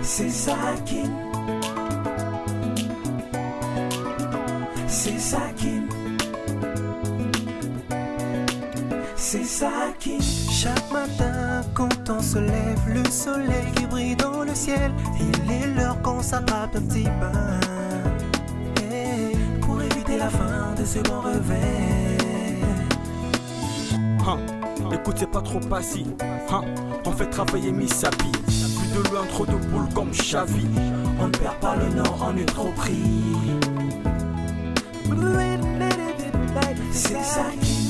C'est ça qui. C'est ça qui. C'est ça qui. Chaque matin quand on se lève, le soleil qui brille dans le ciel, il est l'heure qu'on s'attrape un petit bain, pour éviter la fin de ce bon réveil. Écoute, c'est pas trop passif. On fait travailler Misapi. Plus de loin, trop de boules comme Xavi. On ne perd pas le nord, on est trop pris. C'est ça qui.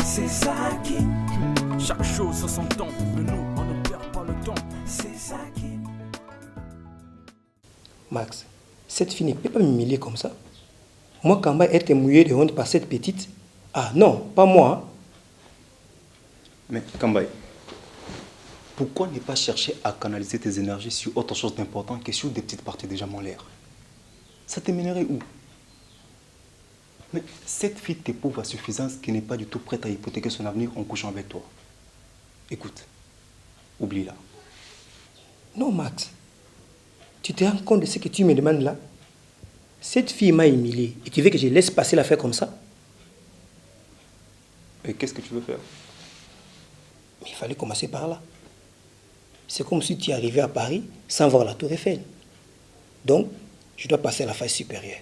C'est ça qui. Chaque chose a son temps, mais nous, on ne perd pas le temps. C'est ça qui. Max, cette fille ne peut pas m'humilier comme ça. Moi, quand va être mouillé de honte par cette petite. Ah non, pas moi. Mais Kambay, pourquoi ne pas chercher à canaliser tes énergies sur autre chose d'important que sur des petites parties déjà en l'air? Ça te mènerait où? Mais cette fille t'éprouve à suffisance qui n'est pas du tout prête à hypothéquer son avenir en couchant avec toi. Écoute, oublie-la. Non, Max. Tu te rends compte de ce que tu me demandes là? Cette fille m'a humilié et tu veux que je laisse passer l'affaire comme ça? Et qu'est-ce que tu veux faire? Mais il fallait commencer par là. C'est comme si tu arrivais à Paris sans voir la tour Eiffel. Donc, je dois passer à la phase supérieure.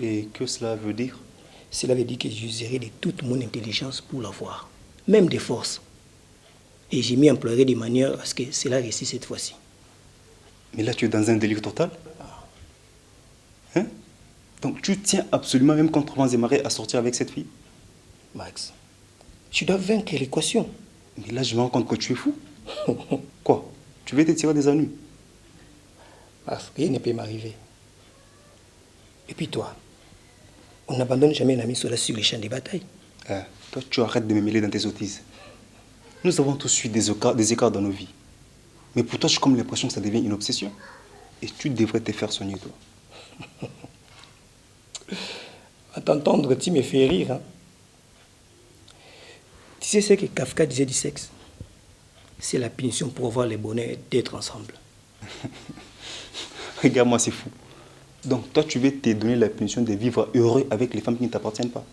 Et que cela veut dire? Cela veut dire que j'userai de toute mon intelligence pour la voir, même des forces. Et j'ai mis en pleurer de manière à ce que cela réussisse cette fois-ci. Mais là, tu es dans un délire total. Hein? Donc, tu tiens absolument, même contre vents et marées, à sortir avec cette fille? Max, tu dois vaincre l'équation. Mais là, je me rends compte que tu es fou. Quoi? Tu veux te tirer des ennuis? Max, rien ne peut m'arriver. Et puis toi, on n'abandonne jamais un ami sur les champs de bataille. Toi, tu arrêtes de me mêler dans tes sottises. Nous avons tous eu des écarts dans nos vies. Mais pour toi, j'ai comme l'impression que ça devient une obsession. Et tu devrais te faire soigner, toi. À t'entendre, tu me fais rire. Hein? Tu sais ce que Kafka disait du sexe? C'est la punition pour avoir le bonheur d'être ensemble. Regarde-moi, c'est fou. Donc toi, tu veux te donner la punition de vivre heureux avec les femmes qui ne t'appartiennent pas.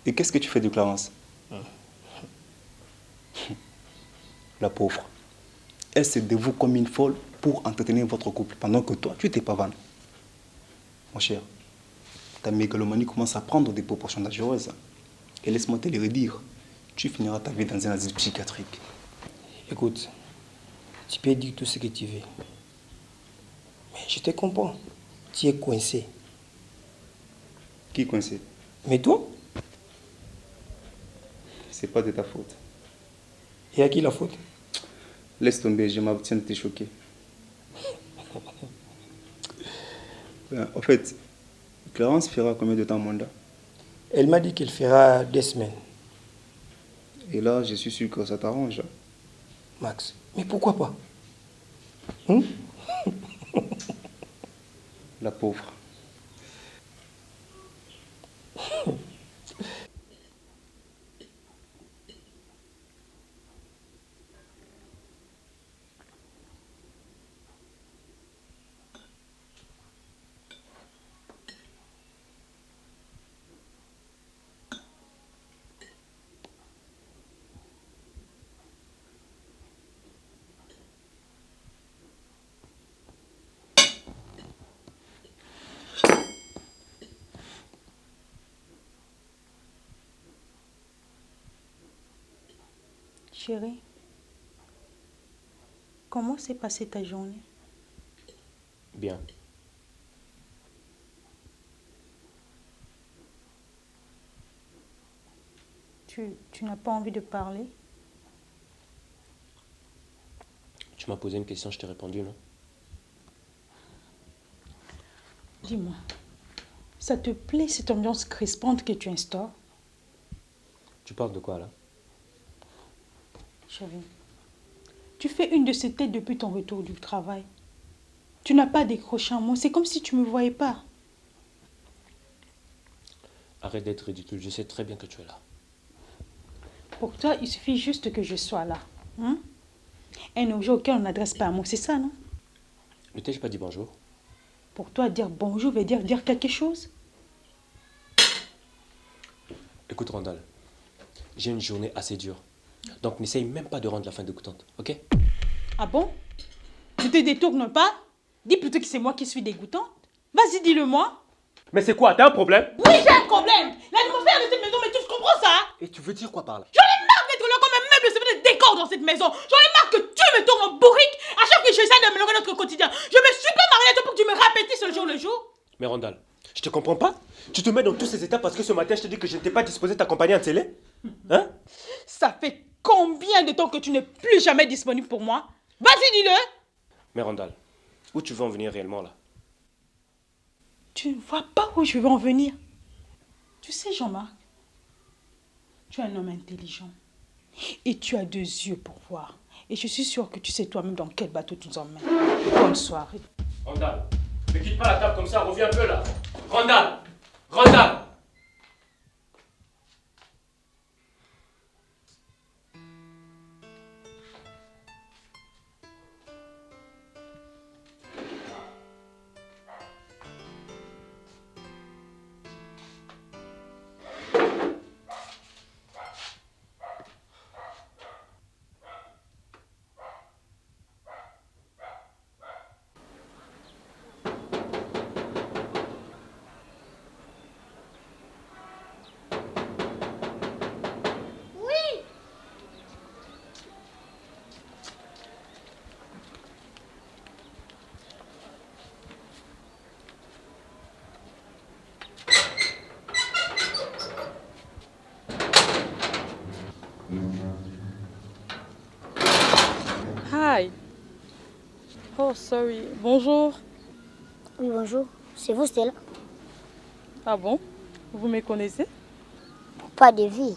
Et qu'est-ce que tu fais de Clarence? La pauvre. Elle se dévoue comme une folle pour entretenir votre couple, pendant que toi, tu t'es pavane. Mon cher, ta mégalomanie commence à prendre des proportions dangereuses. Et laisse-moi te le redire, tu finiras ta vie dans un asile psychiatrique. Écoute, tu peux dire tout ce que tu veux. Mais je te comprends. Tu es coincé. Qui est coincé? Mais toi? C'est pas de ta faute. Et à qui la faute? Laisse tomber, je m'abstiens de te choquer. En fait, Clarence fera combien de temps mandat? Elle m'a dit qu'elle fera 2 semaines. Et là, je suis sûr que ça t'arrange. Max, mais pourquoi pas? Hein? La pauvre. Chérie, comment s'est passée ta journée? Bien. Tu n'as pas envie de parler? Tu m'as posé une question, je t'ai répondu, non? Dis-moi, ça te plaît cette ambiance crispante que tu instaures? Tu parles de quoi, là? Chérie, tu fais une de ces têtes depuis ton retour du travail. Tu n'as pas décroché un mot, c'est comme si tu ne me voyais pas. Arrête d'être ridicule, je sais très bien que tu es là. Pour toi, il suffit juste que je sois là. Hein? Un objet auquel on n'adresse pas un mot, c'est ça, non? Ne t'ai-je pas dit bonjour? Pour toi, dire bonjour veut dire quelque chose? Écoute, Randall, j'ai une journée assez dure. Donc n'essaye même pas de rendre la fin dégoûtante, ok? Ah bon? Ne te détourne pas. Dis plutôt que c'est moi qui suis dégoûtante. Vas-y, dis-le-moi. Mais c'est quoi? T'as un problème? Oui, j'ai un problème. L'atmosphère de cette maison, mais tu comprends ça? Et tu veux dire quoi par là? J'en ai marre d'être là comme un meuble de décor dans cette maison. J'en ai marre que tu me tournes en bourrique à chaque fois que j'essaie d'améliorer notre quotidien. Je me suis pas mariée à toi pour que tu me répétisses le jour le jour. Mais Randall, je te comprends pas? Tu te mets dans tous ces états parce que ce matin je te dis que je n'étais pas disposé de t'accompagner en télé? Hein? Ça fait combien de temps que tu n'es plus jamais disponible pour moi? Vas-y, dis-le. Mais Randall, où tu veux en venir réellement là? Tu ne vois pas où je veux en venir. Tu sais, Jean-Marc, tu es un homme intelligent. Et tu as 2 yeux pour voir. Et je suis sûre que tu sais toi-même dans quel bateau tu nous emmènes. Bonne soirée. Randall, ne quitte pas la table comme ça, reviens un peu là. Randall! Randall! Hi. Oh, sorry. Bonjour. Oui, bonjour. C'est vous, Stella? Ah bon? Vous me connaissez? Pas de vie.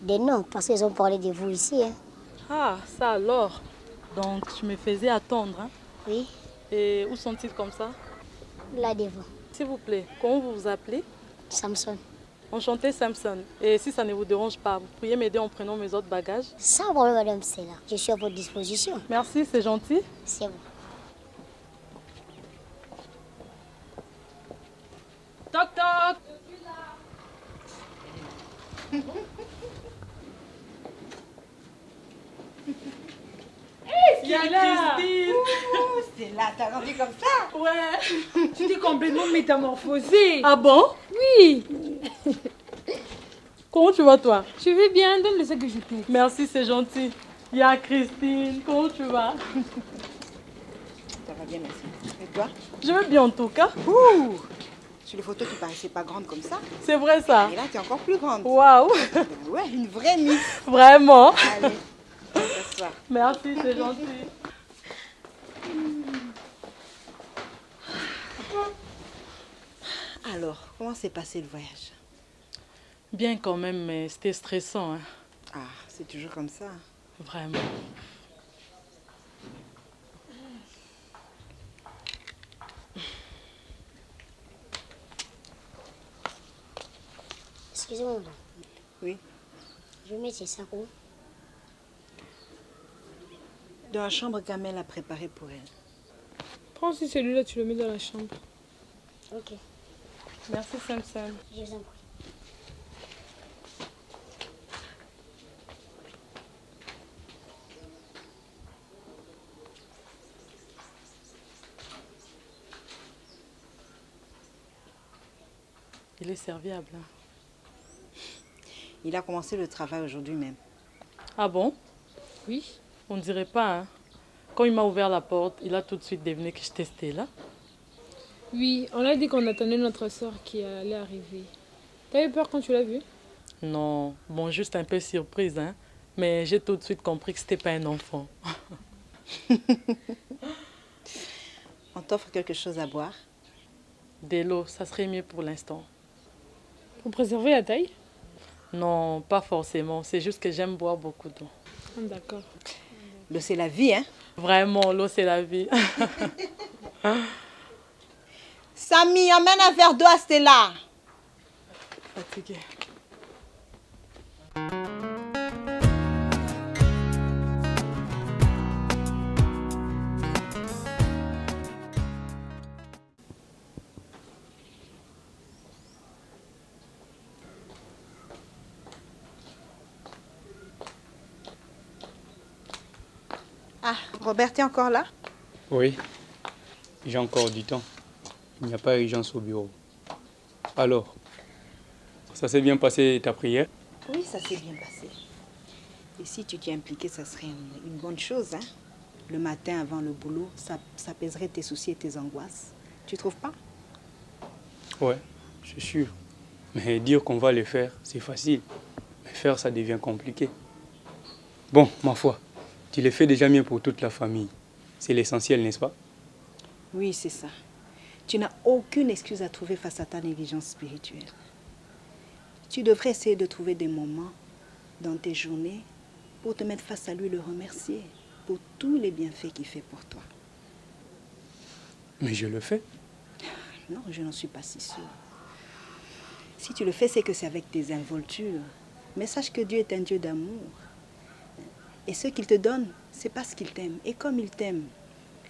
Des noms, parce qu'ils ont parlé de vous ici. Hein. Ah, ça alors. Donc, je me faisais attendre. Hein? Oui, Et où sont-ils comme ça? là devant. S'il vous plaît, comment vous vous appelez? Samson. Enchanté, Samson. Et si ça ne vous dérange pas, vous pourriez m'aider en prenant mes autres bagages? Sans problème, madame Stella. Je suis à votre disposition. Merci, c'est gentil. C'est bon. Toc toc. Il y a Christine. C'est là, t'as rendu comme ça? Ouais. Tu t'es complètement métamorphosée. Ah bon? Oui. Comment tu vas toi? Je vais bien, donne le sac que je t'ai. Merci, c'est gentil. Il y a Christine, comment tu vas? Ça va bien, merci. Et toi? Je vais bien en tout cas. Ouh. Sur les photos, tu paraissais pas grande comme ça. C'est vrai ça? Et là, tu es encore plus grande. Waouh! Ouais, une vraie Miss. Vraiment? Allez, s'asseoir. Merci, c'est gentil. Alors, comment s'est passé le voyage? Bien quand même, mais c'était stressant, hein. Ah, c'est toujours comme ça. Vraiment. Excusez-moi, madame. Oui. Je vais mettre ces sacs où? Dans la chambre qu'Amel a préparée pour elle. Prends aussi celui-là, tu le mets dans la chambre. Ok, Merci, Samson. je vous en prie. Il est serviable. Hein. Il a commencé le travail aujourd'hui même. Ah bon? Oui. On ne dirait pas, hein. Quand il m'a ouvert la porte, il a tout de suite deviné que j'étais Stella. Oui, on a dit qu'on attendait notre soeur qui allait arriver. T'as eu peur quand tu l'as vue? Non, bon, juste un peu surprise, hein. Mais j'ai tout de suite compris que c'était pas un enfant. On t'offre quelque chose à boire. De l'eau, ça serait mieux pour l'instant. Pour préserver la taille? Non, pas forcément. C'est juste que j'aime boire beaucoup d'eau. Ah, d'accord. L'eau, c'est la vie, hein? Vraiment, l'eau, c'est la vie. Samy, amène un verre d'eau à Stella. Fatiguée. Ah, Robert, t'es encore là? Oui, j'ai encore du temps. Il n'y a pas urgence au bureau. Alors, ça s'est bien passé ta prière? Oui, ça s'est bien passé. Et si tu t'y impliquais, ça serait une bonne chose, hein? Le matin avant le boulot, ça apaiserait tes soucis et tes angoisses. Tu trouves pas? Ouais, c'est sûr. Mais dire qu'on va les faire, c'est facile. Mais faire, ça devient compliqué. Bon, ma foi, tu les fais déjà bien pour toute la famille. C'est l'essentiel, n'est-ce pas? Oui, c'est ça. Tu n'as aucune excuse à trouver face à ta négligence spirituelle. Tu devrais essayer de trouver des moments dans tes journées pour te mettre face à lui et le remercier pour tous les bienfaits qu'il fait pour toi. Mais je le fais. Non, je n'en suis pas si sûre. Si tu le fais, c'est que c'est avec tes involtures. Mais sache que Dieu est un Dieu d'amour. Et ce qu'il te donne, c'est parce qu'il t'aime. Et comme il t'aime,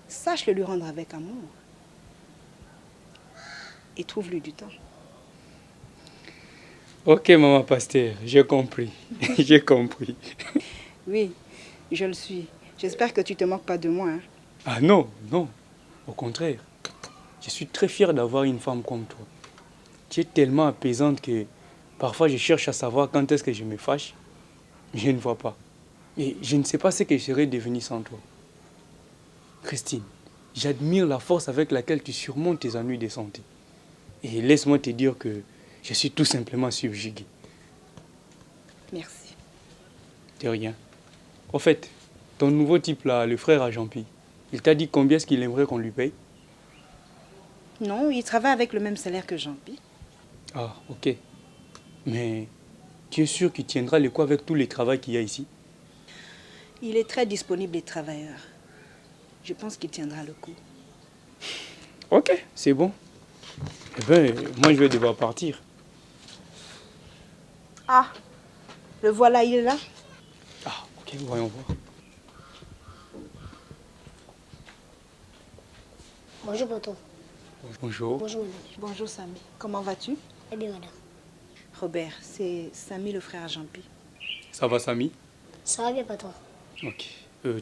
sache le lui rendre avec amour. Et trouve-lui du temps. Ok, maman pasteur, j'ai compris. J'ai compris. Oui, je le suis. J'espère que tu ne te moques pas de moi. Hein. Ah non, non. Au contraire. Je suis très fier d'avoir une femme comme toi. Tu es tellement apaisante que parfois je cherche à savoir quand est-ce que je me fâche. Je ne vois pas. Et je ne sais pas ce que je serais devenu sans toi. Christine, j'admire la force avec laquelle tu surmontes tes ennuis de santé. Et laisse-moi te dire que je suis tout simplement subjugué. Merci. De rien. En fait, ton nouveau type là, le frère à Jean-Pi, il t'a dit combien est-ce qu'il aimerait qu'on lui paye? Non, il travaille avec le même salaire que Jean-Pi. Ah, ok. Mais tu es sûr qu'il tiendra le coup avec tous les travaux qu'il y a ici? Il est très disponible et travailleur. Je pense qu'il tiendra le coup. Ok, c'est bon. Eh bien, moi je vais devoir partir. Ah, le voilà, il est là. Ah, ok, voyons voir. Bonjour, tonton. Bonjour. Bonjour, madame. Bonjour, Samy. Comment vas-tu? Eh bien, madame. Robert, c'est Samy, le frère à Jean-Pi. Ça va, Samy? Ça va bien, patron. Ok.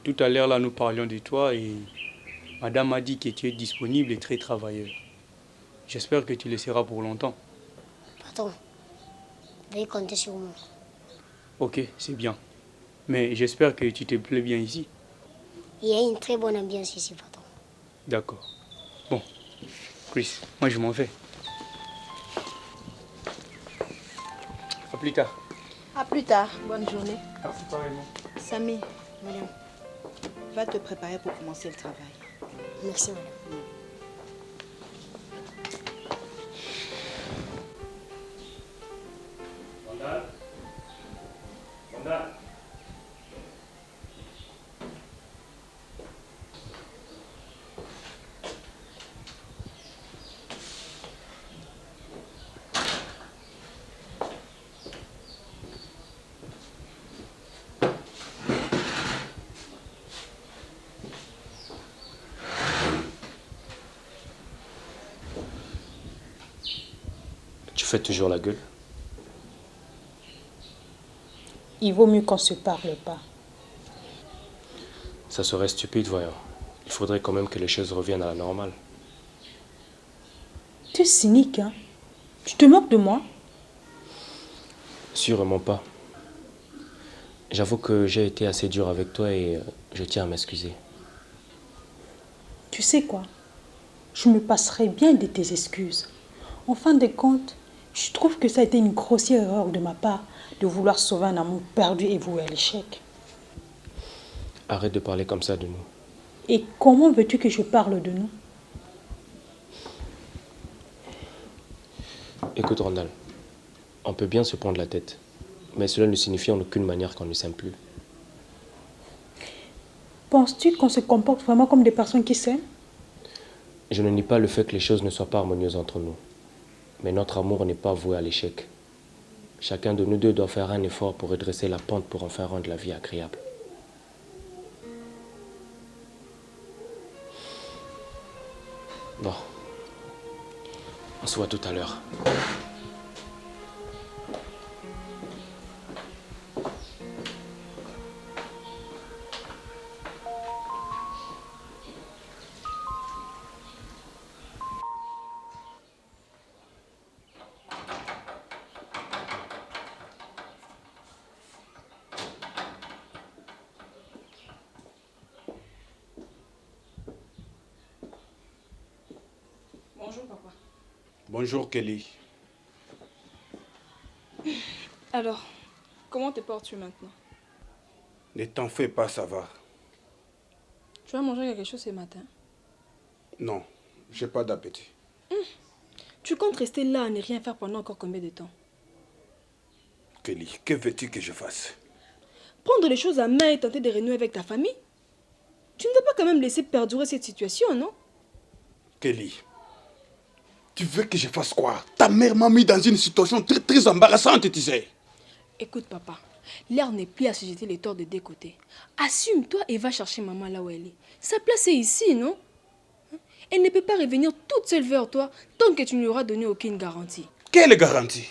Tout à l'heure, là, nous parlions de toi et madame a dit que tu es disponible et très travailleur. J'espère que tu le seras pour longtemps. Patron, veuillez compter sur moi. Ok, c'est bien. Mais j'espère que tu te plais bien ici. Il y a une très bonne ambiance ici, patron. D'accord. Bon, Chris, moi je m'en vais. À plus tard. À plus tard. Bonne journée. Merci pareillement. Samy, Madame, va te préparer pour commencer le travail. merci, madame. Tu fais toujours la gueule. Il vaut mieux qu'on ne se parle pas. Ça serait stupide, voyons. Il faudrait quand même que les choses reviennent à la normale. Tu es cynique, hein? Tu te moques de moi? Sûrement pas. J'avoue que j'ai été assez dur avec toi et je tiens à m'excuser. Tu sais quoi? Je me passerai bien de tes excuses. En fin de compte, je trouve que ça a été une grossière erreur de ma part de vouloir sauver un amour perdu et voué à l'échec. Arrête de parler comme ça de nous. Et comment veux-tu que je parle de nous? Écoute, Randall, on peut bien se prendre la tête, mais cela ne signifie en aucune manière qu'on ne s'aime plus. Penses-tu qu'on se comporte vraiment comme des personnes qui s'aiment? Je ne nie pas le fait que les choses ne soient pas harmonieuses entre nous. Mais notre amour n'est pas voué à l'échec. Chacun de nous deux doit faire un effort pour redresser la pente pour enfin rendre la vie agréable. Bon. On se voit tout à l'heure. Bonjour Kelly. Alors, comment te portes-tu maintenant? Ne t'en fais pas, ça va. Tu as mangé quelque chose ce matin? Non, j'ai pas d'appétit. Tu comptes rester là à ne rien faire pendant encore combien de temps? Kelly, que veux-tu que je fasse? Prendre les choses à main et tenter de renouer avec ta famille? Tu ne veux pas quand même laisser perdurer cette situation, non? Kelly, tu veux que je fasse quoi? Ta mère m'a mis dans une situation très très embarrassante, tu sais. Écoute, papa, l'heure n'est plus à se jeter les torts de deux côtés. Assume-toi et va chercher maman là où elle est. Sa place est ici, non? Elle ne peut pas revenir toute seule vers toi tant que tu ne lui auras donné aucune garantie. Quelle garantie?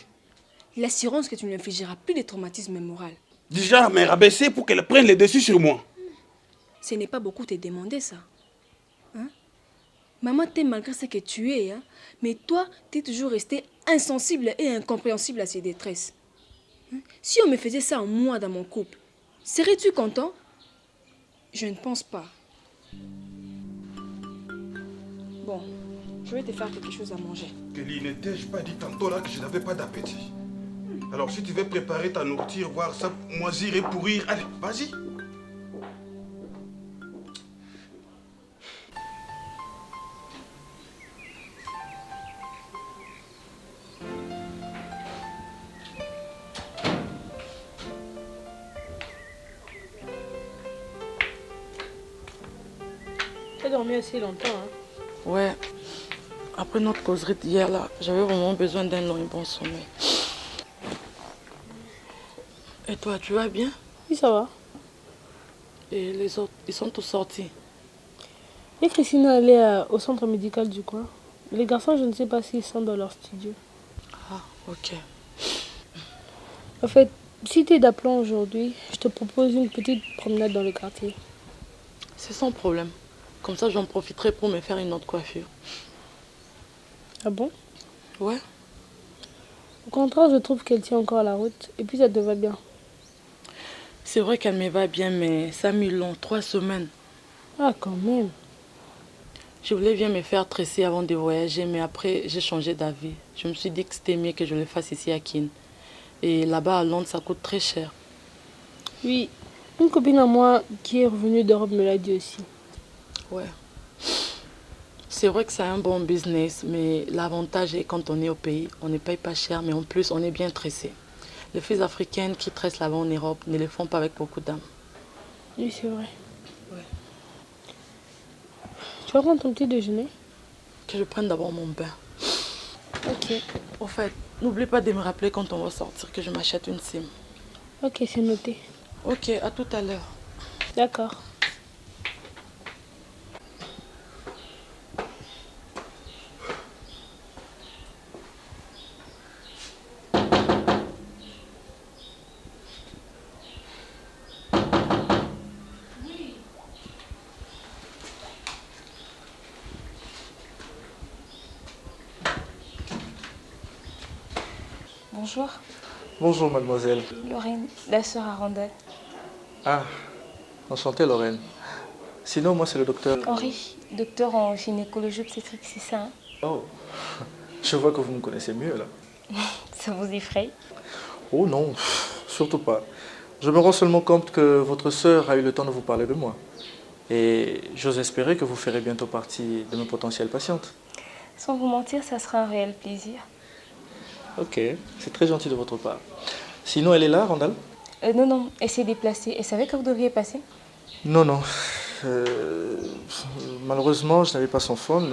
L'assurance que tu ne lui infligeras plus de traumatisme moral. Déjà, me rabaisser pour qu'elle prenne le dessus sur moi. Ce n'est pas beaucoup te demander ça. Hein? Maman t'aime malgré ce que tu es, hein? Mais toi, tu es toujours resté insensible et incompréhensible à ses détresses. Hein? Si on me faisait ça moi dans mon couple, serais-tu content? Je ne pense pas. Bon, je vais te faire quelque chose à manger. Kelly, ne t'ai-je pas dit tantôt là que je n'avais pas d'appétit? Alors si tu veux préparer ta nourriture, voir ça moisir et pourrir, allez, vas-y. Tu as dormi assez longtemps, hein? Ouais. Après notre causerie d'hier, là, j'avais vraiment besoin d'un long et bon sommeil. Et toi, tu vas bien? Oui, ça va. Et les autres, ils sont tous sortis? Et Christina, elle est au centre médical du coin. Les garçons, je ne sais pas s'ils sont dans leur studio. Ah, ok. En fait, si tu es d'aplomb aujourd'hui, je te propose une petite promenade dans le quartier. C'est sans problème. Comme ça, j'en profiterai pour me faire une autre coiffure. Ah bon? Ouais. Au contraire, je trouve qu'elle tient encore la route. Et puis, ça te va bien. C'est vrai qu'elle me va bien, mais ça a mis long, 3 semaines. Ah, quand même. Je voulais bien me faire tresser avant de voyager, mais après, j'ai changé d'avis. Je me suis dit que c'était mieux que je le fasse ici à Keene. Et là-bas, à Londres, ça coûte très cher. Oui, une copine à moi qui est revenue d'Europe me l'a dit aussi. Ouais. C'est vrai que c'est un bon business, mais l'avantage est quand on est au pays, on ne paye pas cher, mais en plus, on est bien tressé. Les filles africaines qui tressent là-bas en Europe ne le font pas avec beaucoup d'âme. Oui, c'est vrai. Ouais. Tu vas prendre ton petit déjeuner? Que je prenne d'abord mon bain. Ok. Au fait, n'oublie pas de me rappeler quand on va sortir que je m'achète une SIM. Ok, c'est noté. Ok, à tout à l'heure. D'accord. Bonjour. Bonjour mademoiselle. Lorraine, la sœur Arundel. Ah, enchanté Lorraine. Sinon, moi c'est le docteur... Henri, docteur en gynécologie obstétrique, c'est ça, hein? Oh, je vois que vous me connaissez mieux là. Ça vous effraie? Oh non, surtout pas. Je me rends seulement compte que votre sœur a eu le temps de vous parler de moi. Et j'ose espérer que vous ferez bientôt partie de mes potentielles patientes. Sans vous mentir, ça sera un réel plaisir. Ok, c'est très gentil de votre part. Sinon, elle est là, Randall? Non, elle s'est déplacée. Elle savait que vous devriez passer? Non. Malheureusement, je n'avais pas son phone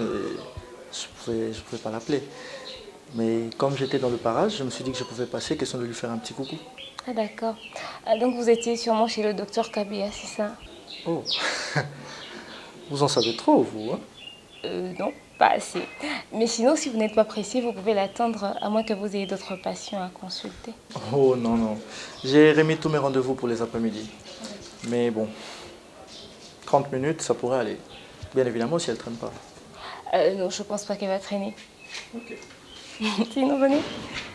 et je pouvais pas l'appeler. Mais comme j'étais dans le parage, je me suis dit que je pouvais passer, question de lui faire un petit coucou. Ah d'accord. Donc vous étiez sûrement chez le docteur Kabia, c'est ça? Oh, vous en savez trop, vous, hein? Non, pas assez. Mais sinon, si vous n'êtes pas pressé, vous pouvez l'attendre, à moins que vous ayez d'autres patients à consulter. Oh non. J'ai remis tous mes rendez-vous pour les après-midi. Mais bon, 30 minutes, ça pourrait aller. Bien évidemment, si elle ne traîne pas. Non, je pense pas qu'elle va traîner. Ok. Sinon, venez.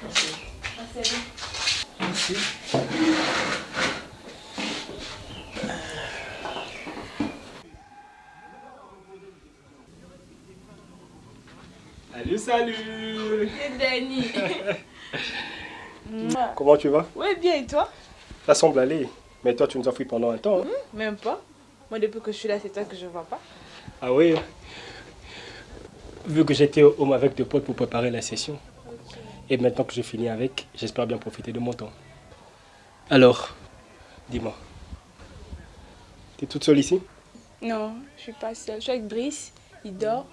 Merci. Merci. Salut. C'est Dani. Comment tu vas? Ouais, bien, et toi? Ça semble aller. Mais toi, tu nous as fui pendant un temps. Hein? Même pas. Moi, depuis que je suis là, c'est toi que je vois pas. Ah oui. Vu que j'étais home avec deux potes pour préparer la session. Et maintenant que je finis avec, j'espère bien profiter de mon temps. Alors, dis-moi. T'es toute seule ici? Non, je suis pas seule. Je suis avec Brice, il dort.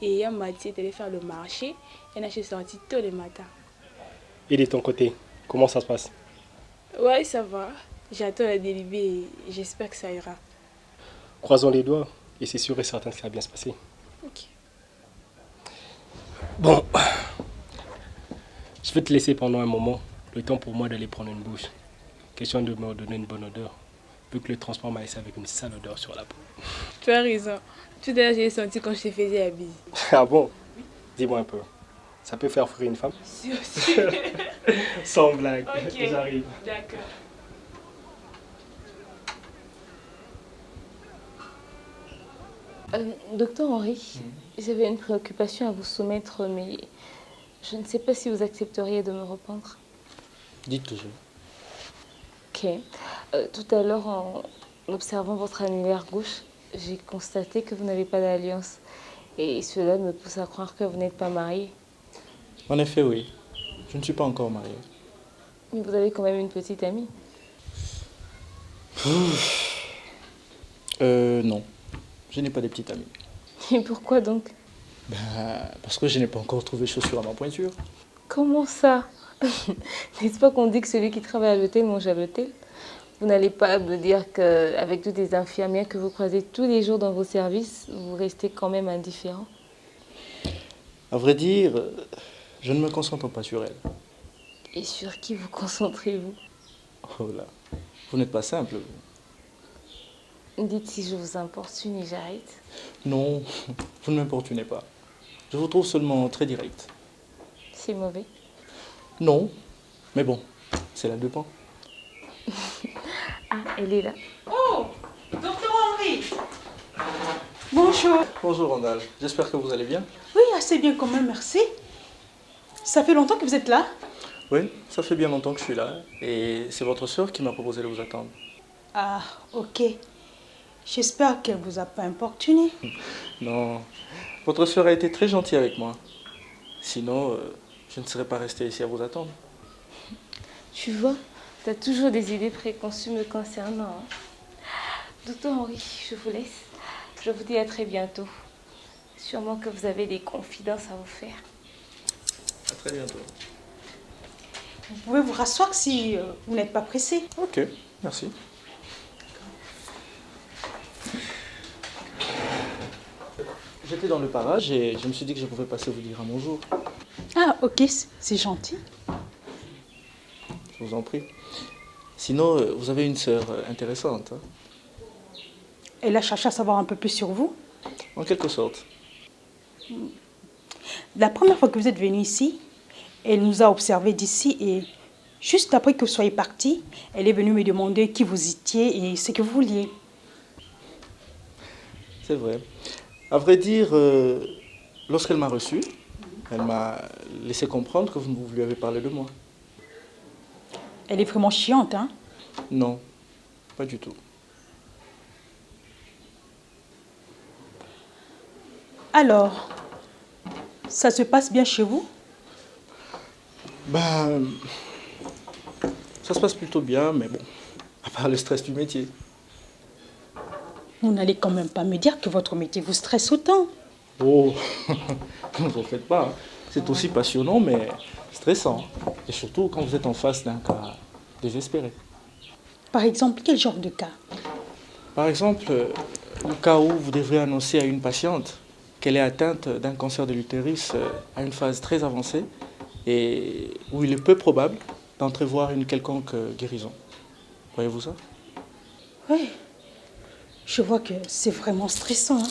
Et hier, Mathieu est allé faire le marché. Et là, je suis sortie tôt le matin. Et de ton côté, comment ça se passe? Ouais, ça va. J'attends la délibée et j'espère que ça ira. Croisons les doigts et c'est sûr et certain que ça va bien se passer. Ok. Bon, je vais te laisser pendant un moment, le temps pour moi d'aller prendre une bouche. Question de me donner une bonne odeur, vu que le transport m'a laissé avec une sale odeur sur la peau. Tu as raison. Tout à l'heure, j'ai senti quand je te faisais la bise. Ah bon? Dis-moi un peu. Ça peut faire fuir une femme? Sûr, sûr. Sans blague. Ok, J'arrive. d'accord. Docteur Henri, j'avais une préoccupation à vous soumettre, mais je ne sais pas si vous accepteriez de me répondre. Dites toujours. Ok. Tout à l'heure, en observant votre annulaire gauche, j'ai constaté que vous n'avez pas d'alliance. Et cela me pousse à croire que vous n'êtes pas marié. En effet, oui. Je ne suis pas encore marié. Mais vous avez quand même une petite amie. Non. Je n'ai pas de petite amie. Et pourquoi donc? Parce que je n'ai pas encore trouvé chaussure à ma pointure. Comment ça? N'est-ce pas qu'on dit que celui qui travaille à l'hôtel mange à l'hôtel? Vous n'allez pas me dire qu'avec toutes les infirmières que vous croisez tous les jours dans vos services, vous restez quand même indifférent? À vrai dire, je ne me concentre pas sur elle. Et sur qui vous concentrez-vous? Oh là, vous n'êtes pas simple. Dites si je vous importune et j'arrête. Non, vous ne m'importunez pas. Je vous trouve seulement très direct. C'est mauvais. Non, mais bon, c'est la deux pans. Ah, elle est là. Oh, docteur Henri. Bonjour. Bonjour Randall, j'espère que vous allez bien. Oui, assez bien quand même, merci. Ça fait longtemps que vous êtes là? Oui, ça fait bien longtemps que je suis là. Et c'est votre sœur qui m'a proposé de vous attendre. Ah, ok. J'espère qu'elle vous a pas importuné. Non, votre sœur a été très gentille avec moi. Sinon, je ne serais pas resté ici à vous attendre. Tu vois, tu as toujours des idées préconçues me concernant. Hein. Docteur Henri, je vous laisse. Je vous dis à très bientôt. Sûrement que vous avez des confidences à vous faire. À très bientôt. Vous pouvez vous rasseoir si vous n'êtes pas pressé. Ok, merci. J'étais dans le parage et je me suis dit que je pouvais passer vous dire un bonjour. Ah, ok, c'est gentil. Je vous en prie. Sinon, vous avez une sœur intéressante. Hein? Elle a cherché à savoir un peu plus sur vous. En quelque sorte. La première fois que vous êtes venu ici, elle nous a observés d'ici et juste après que vous soyez parti, elle est venue me demander qui vous étiez et ce que vous vouliez. C'est vrai. À vrai dire, lorsqu'elle m'a reçu, elle m'a laissé comprendre que vous lui avez parlé de moi. Elle est vraiment chiante, hein? Non, pas du tout. Alors, ça se passe bien chez vous? Ben, ça se passe plutôt bien, mais bon, à part le stress du métier. Vous n'allez quand même pas me dire que votre métier vous stresse autant. Oh, ne vous en faites pas. Hein. C'est aussi passionnant, mais stressant. Et surtout quand vous êtes en face d'un cas désespéré. Par exemple, quel genre de cas? Par exemple, le cas où vous devrez annoncer à une patiente qu'elle est atteinte d'un cancer de l'utérus à une phase très avancée et où il est peu probable d'entrevoir une quelconque guérison. Voyez-vous ça? Oui. Je vois que c'est vraiment stressant. Hein?